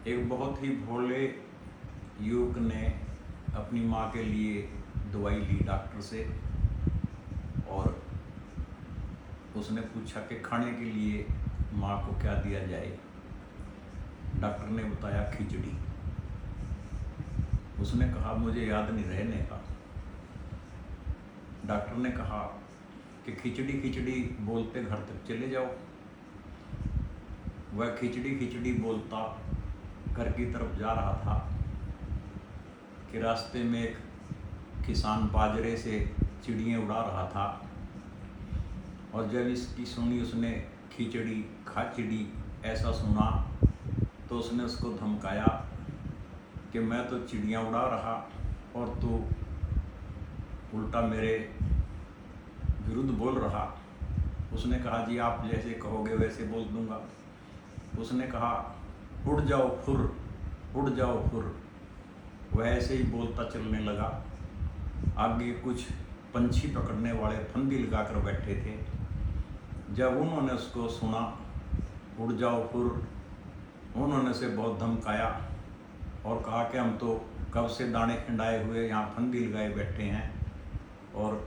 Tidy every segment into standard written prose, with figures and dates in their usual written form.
एक बहुत ही भोले युवक ने अपनी माँ के लिए दवाई ली डॉक्टर से और उसने पूछा कि खाने के लिए माँ को क्या दिया जाए। डॉक्टर ने बताया खिचड़ी। उसने कहा मुझे याद नहीं रहने का। डॉक्टर ने कहा कि खिचड़ी खिचड़ी बोलते घर तक चले जाओ। वह खिचड़ी खिचड़ी बोलता घर की तरफ जा रहा था कि रास्ते में एक किसान बाजरे से चिड़ियाँ उड़ा रहा था और जब इसकी सुनी उसने खिचड़ी खाचड़ी ऐसा सुना तो उसने उसको धमकाया कि मैं तो चिड़ियाँ उड़ा रहा और तू उल्टा मेरे विरुद्ध बोल रहा। उसने कहा जी आप जैसे कहोगे वैसे बोल दूंगा। उसने कहा उड़ जाओ फुर, उड़ जाओ फुर। वह ऐसे ही बोलता चलने लगा। आगे कुछ पंछी पकड़ने वाले फंदी लगाकर बैठे थे। जब उन्होंने उसको सुना उड़ जाओ फुर, उन्होंने उसे बहुत धमकाया और कहा कि हम तो कब से दाने खिंडाए हुए यहाँ फंदी लगाए बैठे हैं और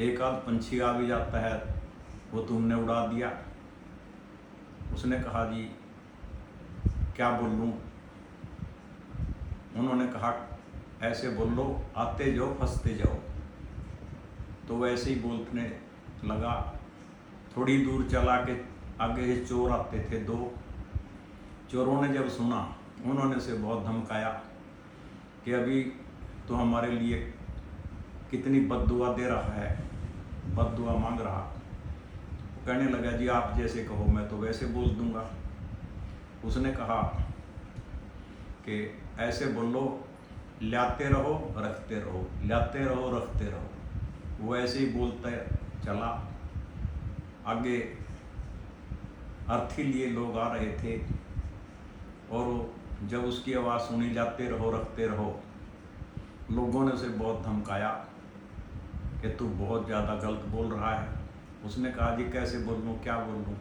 एक आध पंछी आ भी जाता है वो तुमने उड़ा दिया। उसने कहा जी क्या बोलूं। उन्होंने कहा ऐसे बोलो आते जाओ फंसते जाओ। तो वैसे ही बोलने लगा। थोड़ी दूर चला के आगे से चोर आते थे दो। चोरों ने जब सुना उन्होंने उसे बहुत धमकाया कि अभी तो हमारे लिए कितनी बद्दुआ दे रहा है, बद्दुआ मांग रहा। कहने लगा जी आप जैसे कहो मैं तो वैसे बोल दूंगा। उसने कहा कि ऐसे बोलो लाते रहो रखते रहो, लाते रहो रखते रहो। वो ऐसे ही बोलता चला। आगे अर्थी लिए लोग आ रहे थे और जब उसकी आवाज़ सुनी जाते रहो रखते रहो, लोगों ने उसे बहुत धमकाया कि तू बहुत ज़्यादा गलत बोल रहा है। उसने कहा जी कैसे बोलूँ क्या बोलूँ।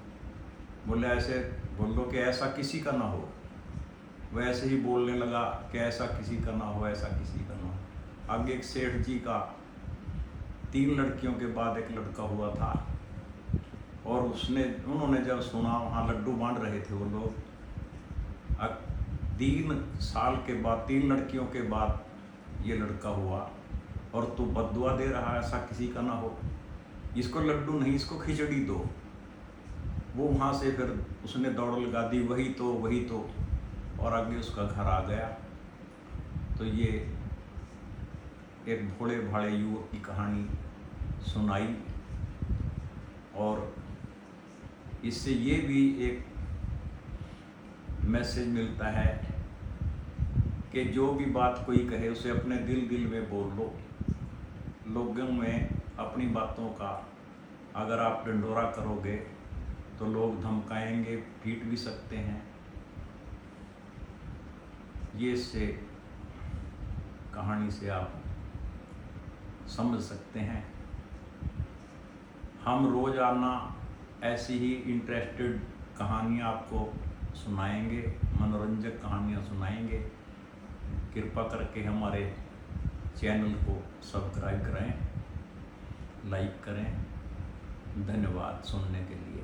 बोले ऐसे बोलो कि ऐसा किसी का ना हो। वैसे ही बोलने लगा कि ऐसा किसी का ना हो, ऐसा किसी का ना हो। आगे एक सेठ जी का 3 लड़कियों के बाद एक लड़का हुआ था और उन्होंने जब सुना वहाँ लड्डू बांट रहे थे वो लोग। 3 साल के बाद 3 लड़कियों के बाद ये लड़का हुआ और तू बद्दुआ दे रहा ऐसा किसी का ना हो। इसको लड्डू नहीं इसको खिचड़ी दो। वो वहाँ से फिर उसने दौड़ लगा दी वही तो और आगे उसका घर आ गया। तो ये एक भोले भाले युवक की कहानी सुनाई और इससे ये भी एक मैसेज मिलता है कि जो भी बात कोई कहे उसे अपने दिल में बोल लो। लोगों में अपनी बातों का अगर आप ढिंढोरा करोगे तो लोग धमकाएंगे, पीट भी सकते हैं। ये इससे कहानी से आप समझ सकते हैं। हम रोज़ाना ऐसी ही इंटरेस्टेड कहानियाँ आपको सुनाएंगे, मनोरंजक कहानियाँ सुनाएंगे। कृपा करके हमारे चैनल को सब्सक्राइब करें, लाइक करें। धन्यवाद सुनने के लिए।